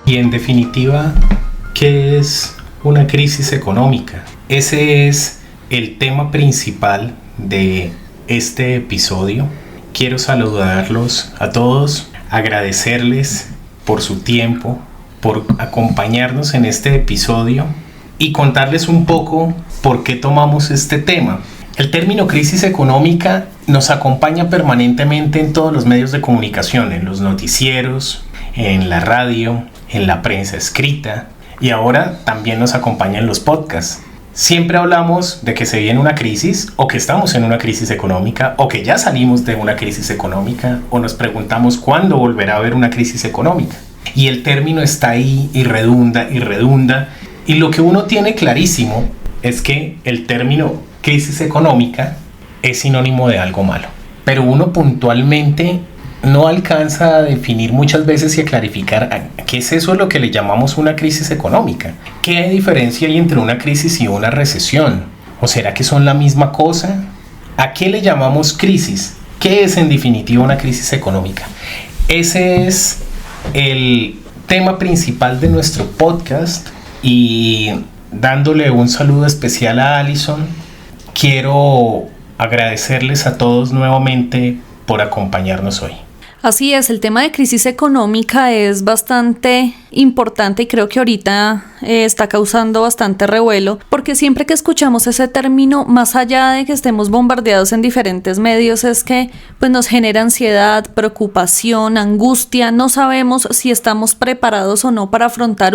Y en definitiva, ¿qué es una crisis económica? Ese es el tema principal de este episodio. Quiero saludarlos a todos, agradecerles por su tiempo, por acompañarnos en este episodio y contarles un poco por qué tomamos este tema. El término crisis económica nos acompaña permanentemente en todos los medios de comunicación, en los noticieros, en la radio, en la prensa escrita y ahora también nos acompaña en los podcasts. Siempre hablamos de que se viene una crisis o que estamos en una crisis económica o que ya salimos de una crisis económica o nos preguntamos cuándo volverá a haber una crisis económica. Y el término está ahí y redunda y lo que uno tiene clarísimo es que el término crisis económica es sinónimo de algo malo. Pero uno puntualmente no alcanza a definir muchas veces y a clarificar qué es eso lo que le llamamos una crisis económica. ¿Qué diferencia hay entre una crisis y una recesión? ¿O será que son la misma cosa? ¿A qué le llamamos crisis? ¿Qué es en definitiva una crisis económica? Ese es el tema principal de nuestro podcast y dándole un saludo especial a Alison, quiero agradecerles a todos nuevamente por acompañarnos hoy. Así es, el tema de crisis económica es bastante importante y creo que ahorita está causando bastante revuelo porque siempre que escuchamos ese término, más allá de que estemos bombardeados en diferentes medios, es que pues nos genera ansiedad, preocupación, angustia, no sabemos si estamos preparados o no para afrontar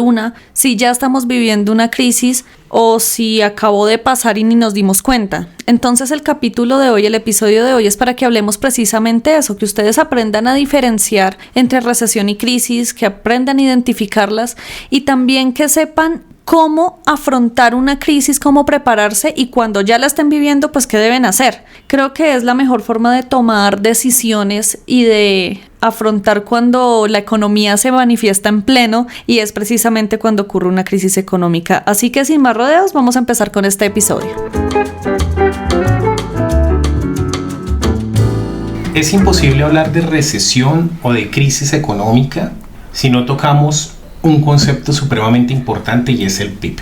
si ya estamos viviendo una crisis o si acabó de pasar y ni nos dimos cuenta. Entonces el episodio de hoy es para que hablemos precisamente eso, que ustedes aprendan a diferenciar entre recesión y crisis, que aprendan a identificarlas y también que sepan cómo afrontar una crisis, cómo prepararse y cuando ya la estén viviendo, pues qué deben hacer. Creo que es la mejor forma de tomar decisiones y de afrontar cuando la economía se manifiesta en pleno y es precisamente cuando ocurre una crisis económica. Así que sin más rodeos, vamos a empezar con este episodio. Es imposible hablar de recesión o de crisis económica si no tocamos un concepto supremamente importante y es el PIB,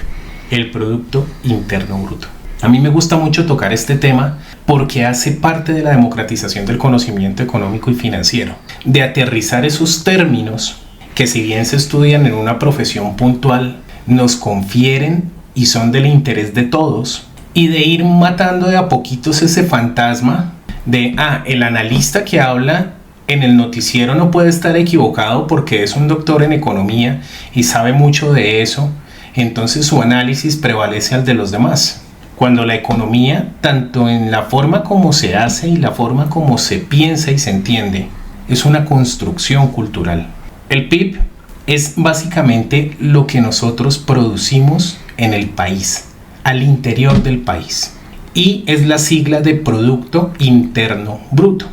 el Producto Interno Bruto. A mí me gusta mucho tocar este tema porque hace parte de la democratización del conocimiento económico y financiero, de aterrizar esos términos que si bien se estudian en una profesión puntual, nos confieren y son del interés de todos y de ir matando de a poquitos ese fantasma de, el analista que habla en el noticiero no puede estar equivocado porque es un doctor en economía y sabe mucho de eso, entonces su análisis prevalece al de los demás. Cuando la economía, tanto en la forma como se hace y la forma como se piensa y se entiende, es una construcción cultural. El PIB es básicamente lo que nosotros producimos en el país, al interior del país, y es la sigla de Producto Interno Bruto,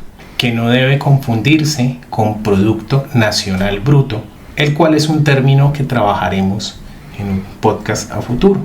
que no debe confundirse con Producto Nacional Bruto, el cual es un término que trabajaremos en un podcast a futuro.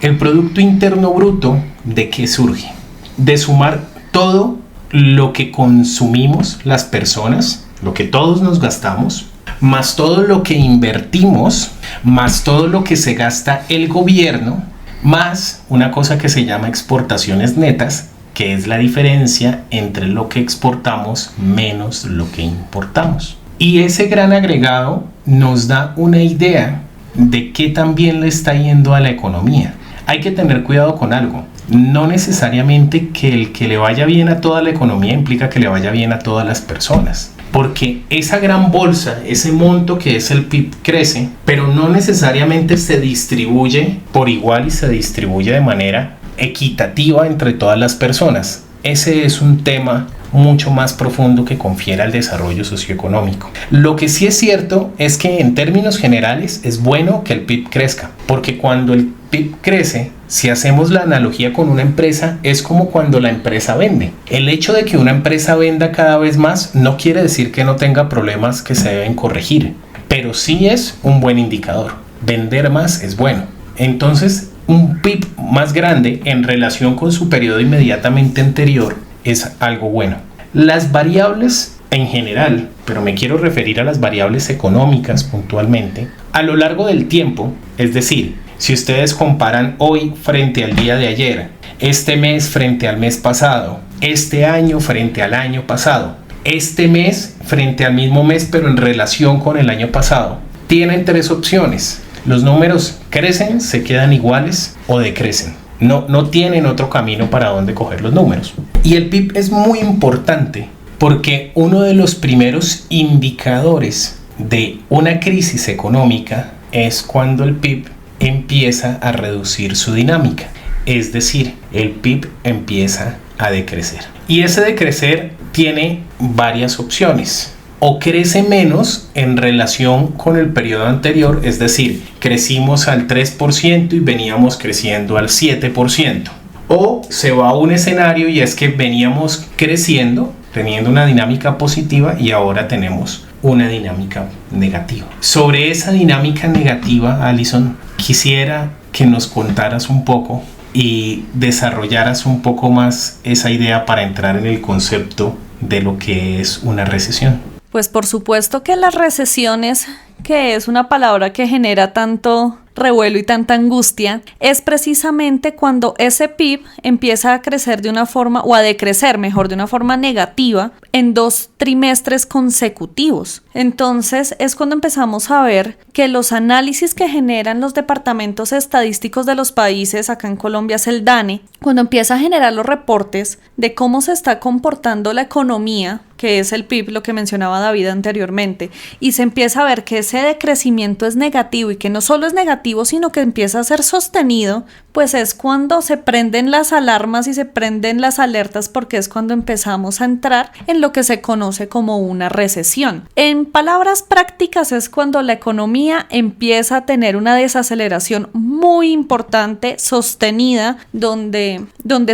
El Producto Interno Bruto, ¿de qué surge? De sumar todo lo que consumimos las personas, lo que todos nos gastamos, más todo lo que invertimos, más todo lo que se gasta el gobierno, más una cosa que se llama exportaciones netas, que es la diferencia entre lo que exportamos menos lo que importamos. Y ese gran agregado nos da una idea de qué tan bien le está yendo a la economía. Hay que tener cuidado con algo. No necesariamente que el que le vaya bien a toda la economía implica que le vaya bien a todas las personas. Porque esa gran bolsa, ese monto que es el PIB crece, pero no necesariamente se distribuye por igual y se distribuye de manera equitativa entre todas las personas. Ese es un tema mucho más profundo que confiere al desarrollo socioeconómico. Lo que sí es cierto es que en términos generales es bueno que el PIB crezca, porque cuando el PIB crece, si hacemos la analogía con una empresa, es como cuando la empresa vende. El hecho de que una empresa venda cada vez más no quiere decir que no tenga problemas que se deben corregir, pero sí es un buen indicador. Vender más es bueno. Entonces, un PIB más grande en relación con su periodo inmediatamente anterior es algo bueno. Las variables en general, pero me quiero referir a las variables económicas puntualmente, a lo largo del tiempo, es decir, si ustedes comparan hoy frente al día de ayer, este mes frente al mes pasado, este año frente al año pasado, este mes frente al mismo mes pero en relación con el año pasado, tienen tres opciones. Los números crecen, se quedan iguales o decrecen. No tienen otro camino para dónde coger los números. Y el PIB es muy importante porque uno de los primeros indicadores de una crisis económica es cuando el PIB empieza a reducir su dinámica. Es decir, el PIB empieza a decrecer. Y ese decrecer tiene varias opciones. O crece menos en relación con el periodo anterior, es decir, crecimos al 3% y veníamos creciendo al 7%. O se va a un escenario y es que veníamos creciendo, teniendo una dinámica positiva y ahora tenemos una dinámica negativa. Sobre esa dinámica negativa, Alison, quisiera que nos contaras un poco y desarrollaras un poco más esa idea para entrar en el concepto de lo que es una recesión. Pues por supuesto que las recesiones, que es una palabra que genera tanto revuelo y tanta angustia, es precisamente cuando ese PIB empieza a crecer de una forma, o a decrecer mejor, de una forma negativa en 2 trimestres consecutivos. Entonces es cuando empezamos a ver que los análisis que generan los departamentos estadísticos de los países, acá en Colombia es el DANE, cuando empieza a generar los reportes de cómo se está comportando la economía, que es el PIB, lo que mencionaba David anteriormente, y se empieza a ver que ese decrecimiento es negativo y que no solo es negativo, sino que empieza a ser sostenido, pues es cuando se prenden las alarmas y se prenden las alertas, porque es cuando empezamos a entrar en lo que se conoce como una recesión. En palabras prácticas es cuando la economía empieza a tener una desaceleración muy importante, sostenida, donde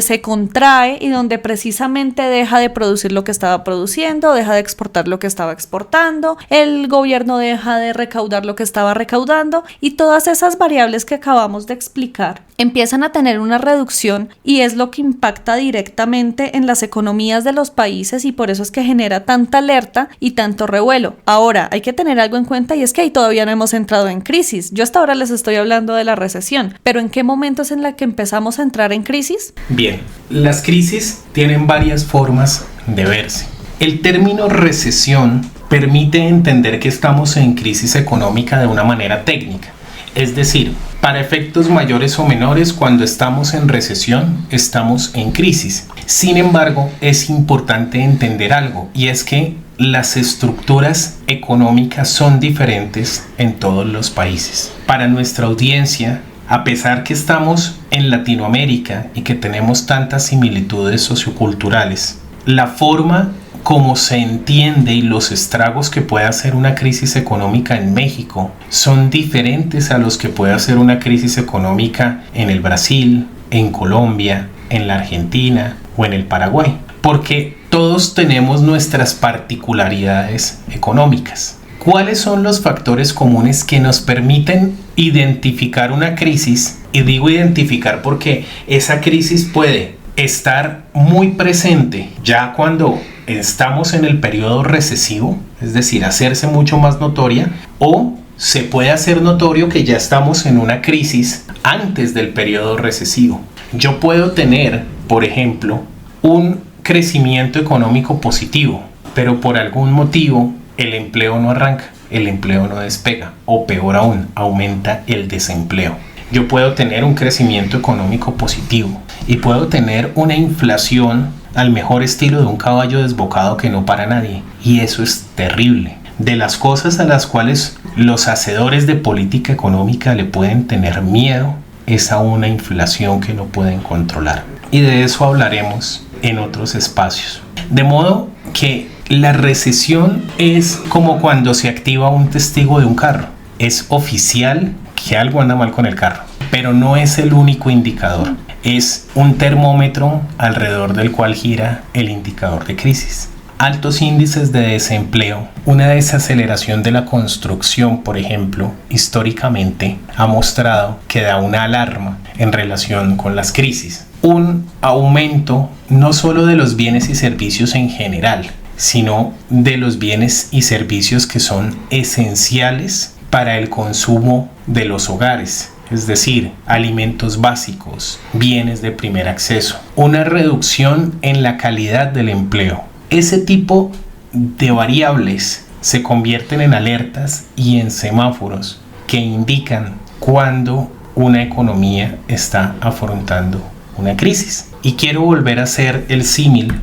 se contrae y donde precisamente deja de producir lo que estaba produciendo, deja de exportar lo que estaba exportando, el gobierno deja de recaudar lo que estaba recaudando, y todas esas variables que acabamos de explicar empiezan a tener una reducción, y es lo que impacta directamente en las economías de los países, y por eso es que genera tanta alerta y tanto revuelo. Ahora, hay que tener algo en cuenta, y es que ahí todavía no hemos entrado en crisis. Yo hasta ahora les estoy hablando de la recesión, pero ¿en qué momento es en la que empezamos a entrar en crisis? Bien, las crisis tienen varias formas de verse. El término recesión permite entender que estamos en crisis económica de una manera técnica. Es decir, para efectos mayores o menores, cuando estamos en recesión, estamos en crisis. Sin embargo, es importante entender algo, y es que las estructuras económicas son diferentes en todos los países. Para nuestra audiencia, a pesar que estamos en Latinoamérica y que tenemos tantas similitudes socioculturales, la forma como se entiende y los estragos que puede hacer una crisis económica en México son diferentes a los que puede hacer una crisis económica en el Brasil, en Colombia, en la Argentina o en el Paraguay, porque todos tenemos nuestras particularidades económicas. ¿Cuáles son los factores comunes que nos permiten identificar una crisis? Y digo identificar porque esa crisis puede estar muy presente ya cuando estamos en el periodo recesivo, es decir, hacerse mucho más notoria, o se puede hacer notorio que ya estamos en una crisis antes del periodo recesivo. Yo puedo tener, por ejemplo, un crecimiento económico positivo, pero por algún motivo el empleo no arranca, el empleo no despega, o peor aún, aumenta el desempleo. Yo puedo tener un crecimiento económico positivo y puedo tener una inflación al mejor estilo de un caballo desbocado que no para nadie, y eso es terrible. De las cosas a las cuales los hacedores de política económica le pueden tener miedo es a una inflación que no pueden controlar, y de eso hablaremos en otros espacios. De modo que la recesión es como cuando se activa un testigo de un carro. Es oficial que algo anda mal con el carro, pero no es el único indicador. Es un termómetro alrededor del cual gira el indicador de crisis. Altos índices de desempleo, una desaceleración de la construcción, por ejemplo, históricamente ha mostrado que da una alarma en relación con las crisis. Un aumento no solo de los bienes y servicios en general, sino de los bienes y servicios que son esenciales para el consumo de los hogares. Es decir, alimentos básicos, bienes de primer acceso, una reducción en la calidad del empleo. Ese tipo de variables se convierten en alertas y en semáforos que indican cuando una economía está afrontando una crisis. Y quiero volver a hacer el símil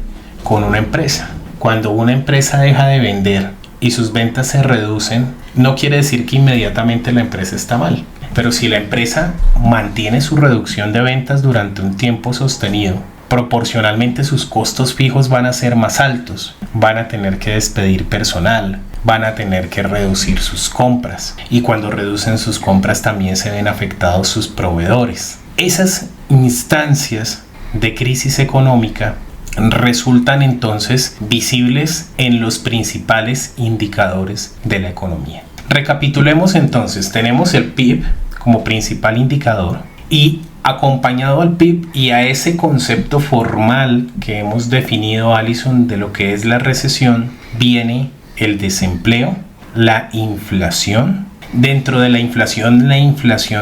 con una empresa. Cuando una empresa deja de vender y sus ventas se reducen, no quiere decir que inmediatamente la empresa está mal. Pero si la empresa mantiene su reducción de ventas durante un tiempo sostenido, proporcionalmente sus costos fijos van a ser más altos, van a tener que despedir personal, van a tener que reducir sus compras, y cuando reducen sus compras también se ven afectados sus proveedores. Esas instancias de crisis económica resultan entonces visibles en los principales indicadores de la economía. Recapitulemos entonces, tenemos el PIB como principal indicador, y acompañado al PIB y a ese concepto formal que hemos definido, Alison, de lo que es la recesión, viene el desempleo, la inflación. Dentro de la inflación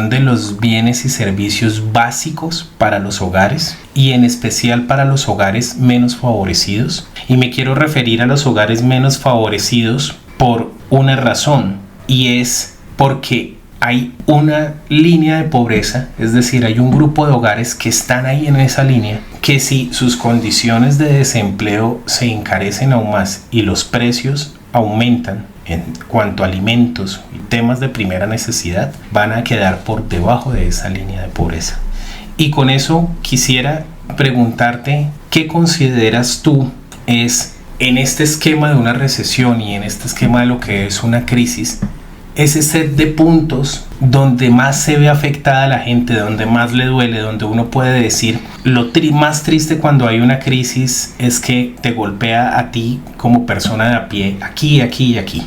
de los bienes y servicios básicos para los hogares, y en especial para los hogares menos favorecidos. Y me quiero referir a los hogares menos favorecidos por una razón, y es porque hay una línea de pobreza, es decir, hay un grupo de hogares que están ahí en esa línea, que si sus condiciones de desempleo se encarecen aún más y los precios aumentan en cuanto a alimentos y temas de primera necesidad, van a quedar por debajo de esa línea de pobreza. Y con eso quisiera preguntarte, ¿qué consideras tú es, en este esquema de una recesión y en este esquema de lo que es una crisis, ese set de puntos donde más se ve afectada a la gente, donde más le duele, donde uno puede decir lo más triste cuando hay una crisis es que te golpea a ti como persona de a pie, aquí, aquí y aquí?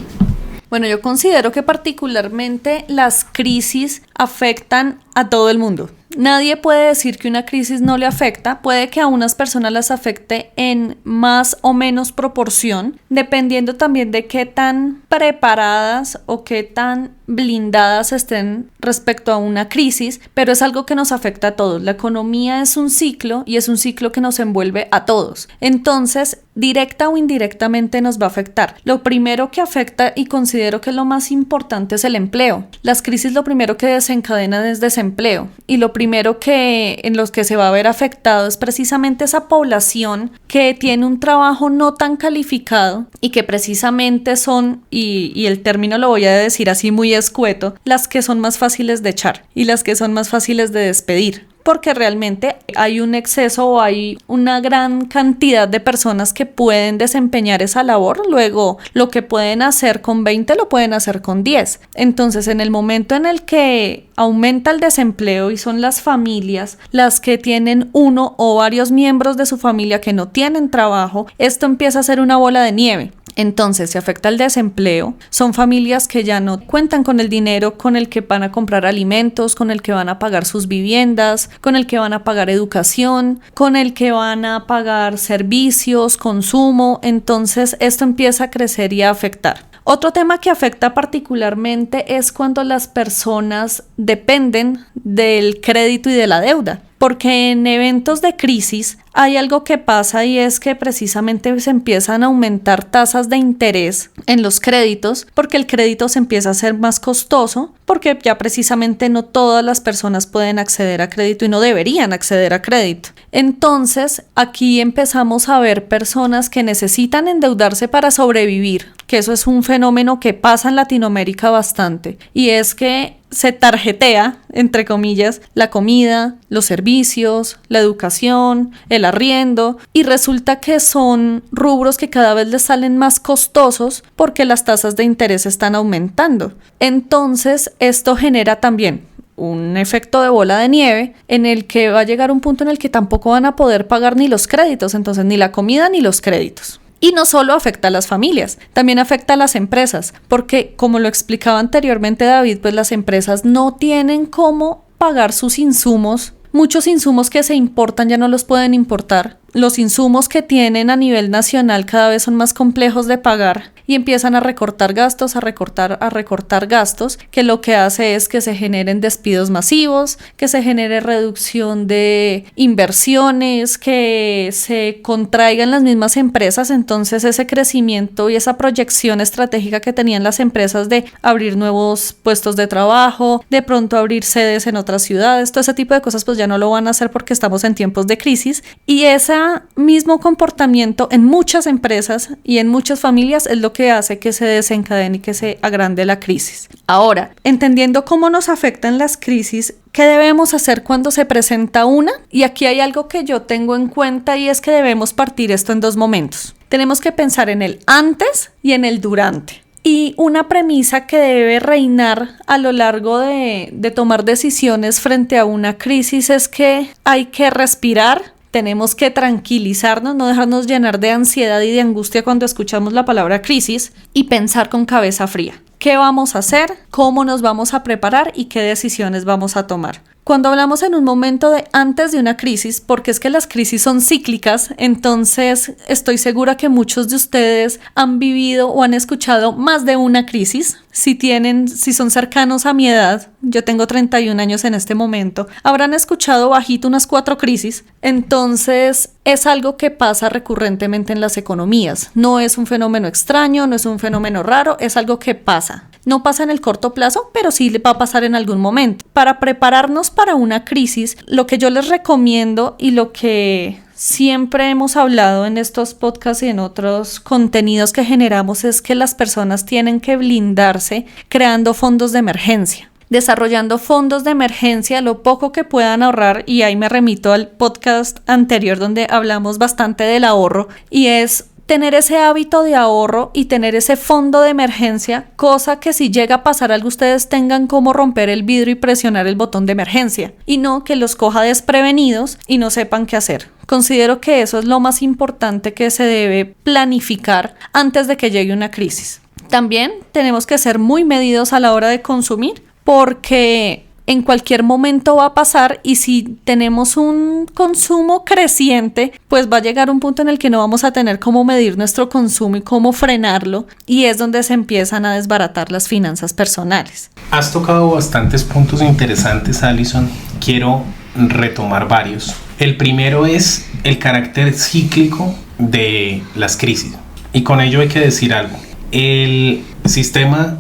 Bueno, yo considero que particularmente las crisis afectan a todo el mundo. Nadie puede decir que una crisis no le afecta. Puede que a unas personas las afecte en más o menos proporción, dependiendo también de qué tan preparadas o qué tan blindadas estén respecto a una crisis, pero es algo que nos afecta a todos. La economía es un ciclo y es un ciclo que nos envuelve a todos. Entonces, directa o indirectamente nos va a afectar. Lo primero que afecta, y considero que es lo más importante, es el empleo. Las crisis lo primero que desencadenan es desempleo, y lo primero que en los que se va a ver afectado es precisamente esa población que tiene un trabajo no tan calificado y que precisamente son, y el término lo voy a decir así muy escueto, las que son más fáciles de echar y las que son más fáciles de despedir, porque realmente hay un exceso o hay una gran cantidad de personas que pueden desempeñar esa labor. Luego, lo que pueden hacer con 20 lo pueden hacer con 10. Entonces, en el momento en el que aumenta el desempleo y son las familias las que tienen uno o varios miembros de su familia que no tienen trabajo, esto empieza a ser una bola de nieve. Entonces se afecta el desempleo, son familias que ya no cuentan con el dinero con el que van a comprar alimentos, con el que van a pagar sus viviendas, con el que van a pagar educación, con el que van a pagar servicios, consumo. Entonces esto empieza a crecer y a afectar. Otro tema que afecta particularmente es cuando las personas dependen del crédito y de la deuda. Porque en eventos de crisis hay algo que pasa, y es que precisamente se empiezan a aumentar tasas de interés en los créditos, porque el crédito se empieza a hacer más costoso, porque ya precisamente no todas las personas pueden acceder a crédito y no deberían acceder a crédito. Entonces aquí empezamos a ver personas que necesitan endeudarse para sobrevivir, que eso es un fenómeno que pasa en Latinoamérica bastante, y es que se tarjetea, entre comillas, la comida, los servicios, la educación, el arriendo, y resulta que son rubros que cada vez les salen más costosos porque las tasas de interés están aumentando. Entonces, esto genera también un efecto de bola de nieve en el que va a llegar un punto en el que tampoco van a poder pagar ni los créditos, entonces ni la comida ni los créditos. Y no solo afecta a las familias, también afecta a las empresas, porque como lo explicaba anteriormente David, pues las empresas no tienen cómo pagar sus insumos. Muchos insumos que se importan ya no los pueden importar, los insumos que tienen a nivel nacional cada vez son más complejos de pagar y empiezan a recortar gastos, a recortar gastos, que lo que hace es que se generen despidos masivos, que se genere reducción de inversiones, que se contraigan las mismas empresas. Entonces ese crecimiento y esa proyección estratégica que tenían las empresas de abrir nuevos puestos de trabajo, de pronto abrir sedes en otras ciudades, todo ese tipo de cosas pues ya no lo van a hacer porque estamos en tiempos de crisis, y ese mismo comportamiento en muchas empresas y en muchas familias es lo que hace que se desencadene y que se agrande la crisis. Ahora, entendiendo cómo nos afectan las crisis, ¿qué debemos hacer cuando se presenta una? Y aquí hay algo que yo tengo en cuenta, y es que debemos partir esto en dos momentos. Tenemos que pensar en el antes y en el durante. Y una premisa que debe reinar a lo largo de tomar decisiones frente a una crisis es que hay que respirar. Tenemos que tranquilizarnos, no dejarnos llenar de ansiedad y de angustia cuando escuchamos la palabra crisis, y pensar con cabeza fría. ¿Qué vamos a hacer? ¿Cómo nos vamos a preparar? ¿Y qué decisiones vamos a tomar? Cuando hablamos en un momento de antes de una crisis, porque es que las crisis son cíclicas, entonces estoy segura que muchos de ustedes han vivido o han escuchado más de una crisis. Si son cercanos a mi edad, yo tengo 31 años en este momento, habrán escuchado bajito unas 4 crisis. Entonces es algo que pasa recurrentemente en las economías. No es un fenómeno extraño, no es un fenómeno raro, es algo que pasa. No pasa en el corto plazo, pero sí le va a pasar en algún momento. Para prepararnos para una crisis, lo que yo les recomiendo y lo que siempre hemos hablado en estos podcasts y en otros contenidos que generamos es que las personas tienen que blindarse creando fondos de emergencia, desarrollando fondos de emergencia, lo poco que puedan ahorrar. Y ahí me remito al podcast anterior donde hablamos bastante del ahorro, y es tener ese hábito de ahorro y tener ese fondo de emergencia, cosa que si llega a pasar algo ustedes tengan cómo romper el vidrio y presionar el botón de emergencia, y no que los coja desprevenidos y no sepan qué hacer. Considero que eso es lo más importante que se debe planificar antes de que llegue una crisis. También tenemos que ser muy medidos a la hora de consumir, porque en cualquier momento va a pasar, y si tenemos un consumo creciente, pues va a llegar un punto en el que no vamos a tener cómo medir nuestro consumo y cómo frenarlo, y es donde se empiezan a desbaratar las finanzas personales. Has tocado bastantes puntos interesantes, Alison. Quiero retomar varios. El primero es el carácter cíclico de las crisis, y con ello hay que decir algo. El sistema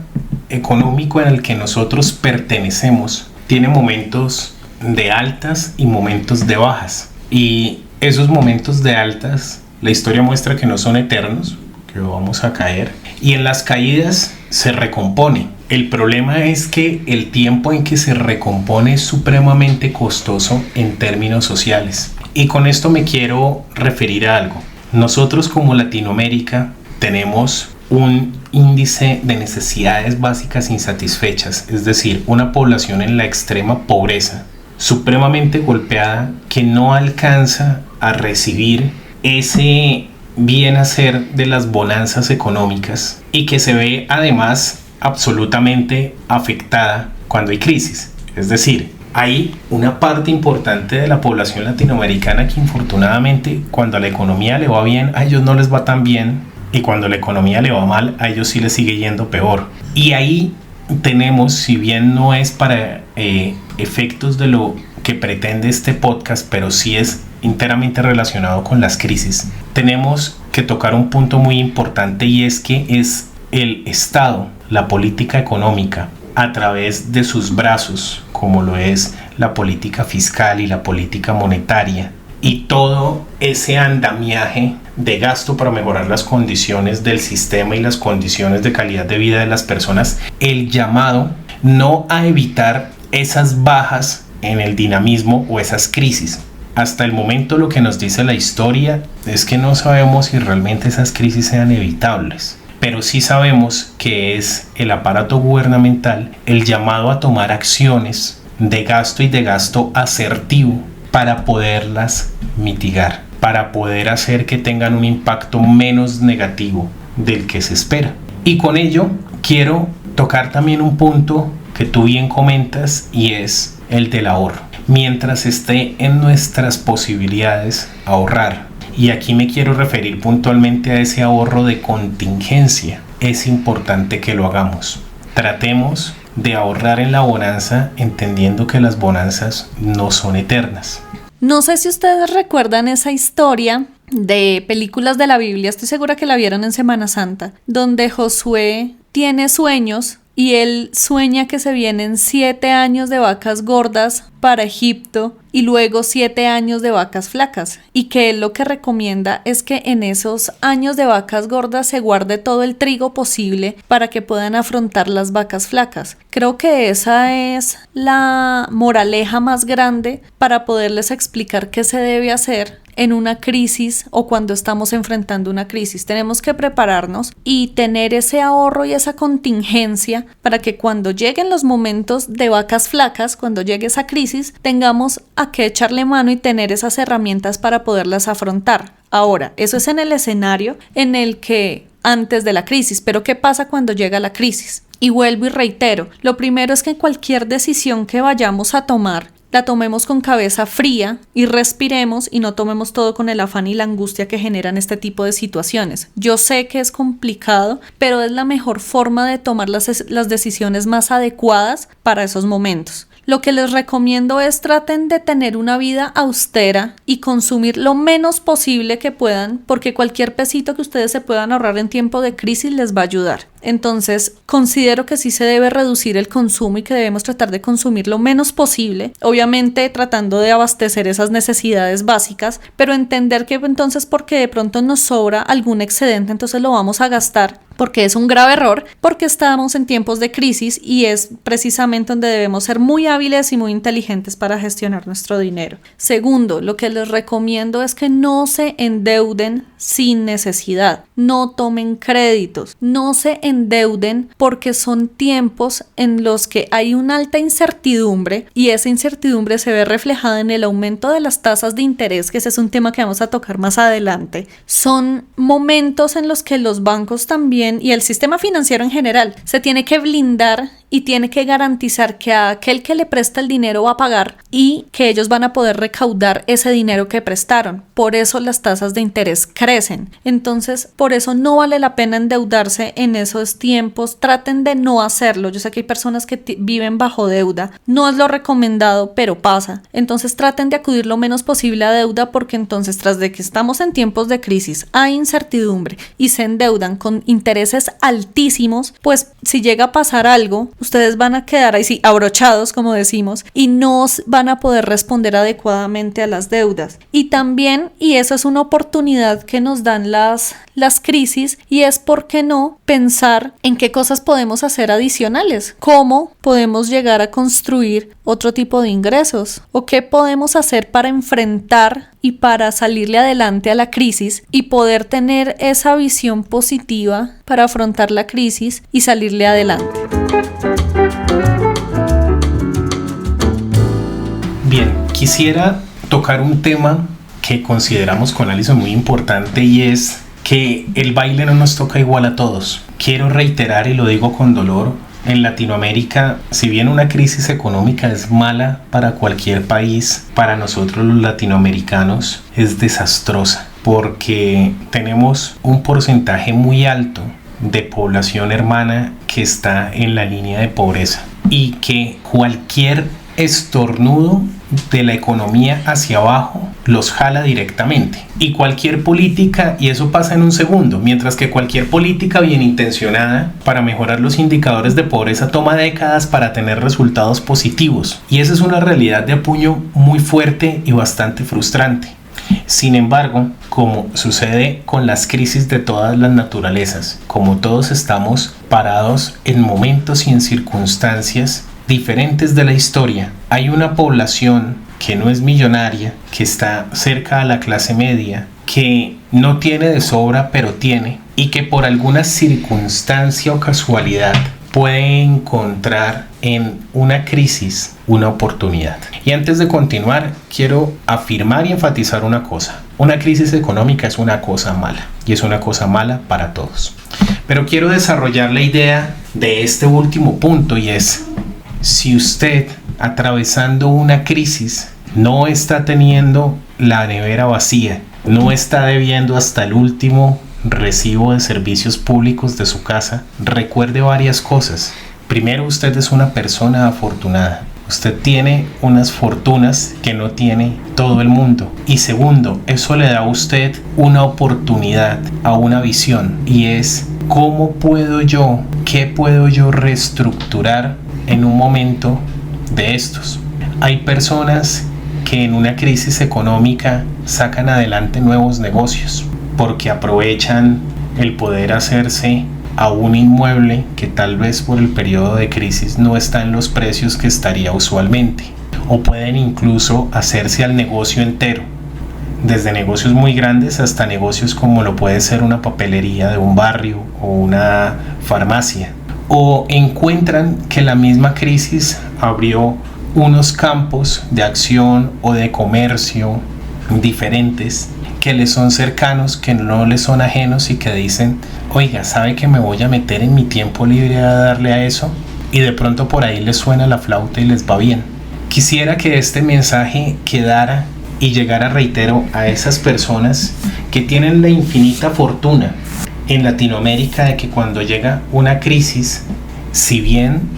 económico en el que nosotros pertenecemos tiene momentos de altas y momentos de bajas, y esos momentos de altas, la historia muestra que no son eternos, que vamos a caer, y en las caídas se recompone. El problema es que el tiempo en que se recompone es supremamente costoso en términos sociales, y con esto me quiero referir a algo. Nosotros como Latinoamérica tenemos un índice de necesidades básicas insatisfechas, es decir, una población en la extrema pobreza, supremamente golpeada, que no alcanza a recibir ese bien hacer de las bonanzas económicas, y que se ve además absolutamente afectada cuando hay crisis. Es decir, hay una parte importante de la población latinoamericana que infortunadamente cuando a la economía le va bien, a ellos no les va tan bien, y cuando la economía le va mal, a ellos sí les sigue yendo peor. Y ahí tenemos, si bien no es para efectos de lo que pretende este podcast, pero sí es enteramente relacionado con las crisis, tenemos que tocar un punto muy importante, y es que es el Estado, la política económica, a través de sus brazos, como lo es la política fiscal y la política monetaria, y todo ese andamiaje de gasto para mejorar las condiciones del sistema y las condiciones de calidad de vida de las personas, el llamado no a evitar esas bajas en el dinamismo o esas crisis. Hasta el momento lo que nos dice la historia es que no sabemos si realmente esas crisis sean evitables, pero sí sabemos que es el aparato gubernamental el llamado a tomar acciones de gasto y de gasto asertivo para poderlas mitigar, para poder hacer que tengan un impacto menos negativo del que se espera. Y con ello quiero tocar también un punto que tú bien comentas, y es el del ahorro. Mientras esté en nuestras posibilidades ahorrar Y aquí me quiero referir puntualmente a ese ahorro de contingencia. Es importante que lo hagamos. Tratemos de ahorrar en la bonanza, entendiendo que las bonanzas no son eternas. No sé si ustedes recuerdan esa historia de películas de la Biblia, estoy segura que la vieron en Semana Santa, donde Josué tiene sueños y él sueña que se vienen 7 años de vacas gordas para Egipto y luego 7 años de vacas flacas, y que él lo que recomienda es que en esos años de vacas gordas se guarde todo el trigo posible para que puedan afrontar las vacas flacas. Creo que esa es la moraleja más grande para poderles explicar qué se debe hacer en una crisis o cuando estamos enfrentando una crisis. Tenemos que prepararnos y tener ese ahorro y esa contingencia para que cuando lleguen los momentos de vacas flacas, cuando llegue esa crisis, tengamos a qué echarle mano y tener esas herramientas para poderlas afrontar. Ahora, eso es en el escenario en el que antes de la crisis, pero ¿qué pasa cuando llega la crisis? Y vuelvo y reitero, lo primero es que cualquier decisión que vayamos a tomar la tomemos con cabeza fría y respiremos y no tomemos todo con el afán y la angustia que generan este tipo de situaciones. Yo sé que es complicado, pero es la mejor forma de tomar las decisiones más adecuadas para esos momentos. Lo que les recomiendo es traten de tener una vida austera y consumir lo menos posible que puedan, porque cualquier pesito que ustedes se puedan ahorrar en tiempo de crisis les va a ayudar. Entonces, considero que sí se debe reducir el consumo y que debemos tratar de consumir lo menos posible, obviamente tratando de abastecer esas necesidades básicas, pero entender que entonces porque de pronto nos sobra algún excedente, entonces lo vamos a gastar, porque es un grave error, porque estamos en tiempos de crisis y es precisamente donde debemos ser muy hábiles y muy inteligentes para gestionar nuestro dinero. Segundo, lo que les recomiendo es que no se endeuden sin necesidad, no tomen créditos, no se endeuden porque son tiempos en los que hay una alta incertidumbre y esa incertidumbre se ve reflejada en el aumento de las tasas de interés, que ese es un tema que vamos a tocar más adelante. Son momentos en los que los bancos también y el sistema financiero en general se tiene que blindar y tiene que garantizar que a aquel que le presta el dinero va a pagar y que ellos van a poder recaudar ese dinero que prestaron. Por eso las tasas de interés crecen. Entonces, por eso no vale la pena endeudarse en esos tiempos. Traten de no hacerlo. Yo sé que hay personas que viven bajo deuda. No es lo recomendado, pero pasa. Entonces, traten de acudir lo menos posible a deuda, porque entonces, tras de que estamos en tiempos de crisis, hay incertidumbre y se endeudan con intereses altísimos, pues si llega a pasar algo, ustedes van a quedar ahí sí, abrochados, como decimos, y no van a poder responder adecuadamente a las deudas. Y también, y eso es una oportunidad que nos dan las crisis, y es, ¿por qué no pensar en qué cosas podemos hacer adicionales? ¿Cómo podemos llegar a construir otro tipo de ingresos? ¿O qué podemos hacer para enfrentar y para salirle adelante a la crisis y poder tener esa visión positiva para afrontar la crisis y salirle adelante? Bien, quisiera tocar un tema que consideramos con Alison muy importante, y es que el baile no nos toca igual a todos. Quiero reiterar, y lo digo con dolor, en Latinoamérica, si bien una crisis económica es mala para cualquier país, para nosotros los latinoamericanos es desastrosa, porque tenemos un porcentaje muy alto de población hermana que está en la línea de pobreza, y que cualquier estornudo de la economía hacia abajo los jala directamente, y cualquier política, y eso pasa en un segundo, mientras que cualquier política bien intencionada para mejorar los indicadores de pobreza toma décadas para tener resultados positivos, y esa es una realidad de apuño muy fuerte y bastante frustrante. Sin embargo, como sucede con las crisis de todas las naturalezas, como todos estamos parados en momentos y en circunstancias diferentes de la historia, hay una población que no es millonaria, que está cerca a la clase media, que no tiene de sobra pero tiene, y que por alguna circunstancia o casualidad puede encontrar en una crisis una oportunidad. Y antes de continuar, quiero afirmar y enfatizar una cosa: una crisis económica es una cosa mala, y es una cosa mala para todos. Pero quiero desarrollar la idea de este último punto, y es: si usted, atravesando una crisis, no está teniendo la nevera vacía, no está debiendo hasta el último recibo de servicios públicos de su casa, recuerde varias cosas. Primero, usted es una persona afortunada. Usted tiene unas fortunas que no tiene todo el mundo. Y segundo, eso le da a usted una oportunidad, a una visión, y es qué puedo yo reestructurar en un momento de estos. Hay personas que en una crisis económica sacan adelante nuevos negocios porque aprovechan el poder hacerse a un inmueble que tal vez por el periodo de crisis no está en los precios que estaría usualmente, o pueden incluso hacerse al negocio entero, desde negocios muy grandes hasta negocios como lo puede ser una papelería de un barrio o una farmacia, o encuentran que la misma crisis abrió unos campos de acción o de comercio diferentes que les son cercanos, que no les son ajenos y que dicen, oiga, ¿sabe que me voy a meter en mi tiempo libre a darle a eso? Y de pronto por ahí les suena la flauta y les va bien. Quisiera que este mensaje quedara y llegara, reitero, a esas personas que tienen la infinita fortuna en Latinoamérica de que cuando llega una crisis, si bien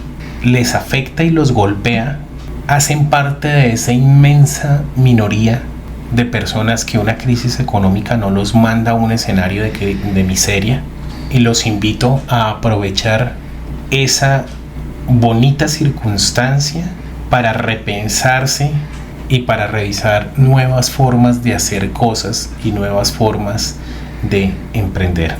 les afecta y los golpea, hacen parte de esa inmensa minoría de personas que una crisis económica no los manda a un escenario de miseria, y los invito a aprovechar esa bonita circunstancia para repensarse y para revisar nuevas formas de hacer cosas y nuevas formas de emprender.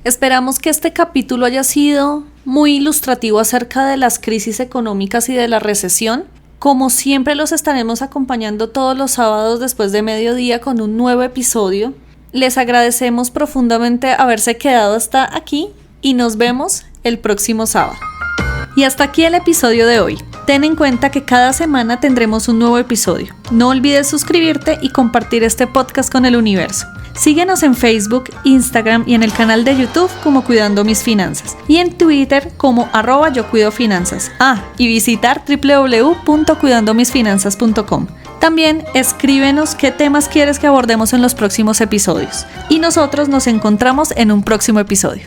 Esperamos que este capítulo haya sido muy ilustrativo acerca de las crisis económicas y de la recesión. Como siempre, los estaremos acompañando todos los sábados después de mediodía con un nuevo episodio. Les agradecemos profundamente haberse quedado hasta aquí y nos vemos el próximo sábado. Y hasta aquí el episodio de hoy. Ten en cuenta que cada semana tendremos un nuevo episodio. No olvides suscribirte y compartir este podcast con el universo. Síguenos en Facebook, Instagram y en el canal de YouTube como Cuidando Mis Finanzas y en Twitter como @yocuidofinanzas. Y visitar www.cuidandomisfinanzas.com. También escríbenos qué temas quieres que abordemos en los próximos episodios y nosotros nos encontramos en un próximo episodio.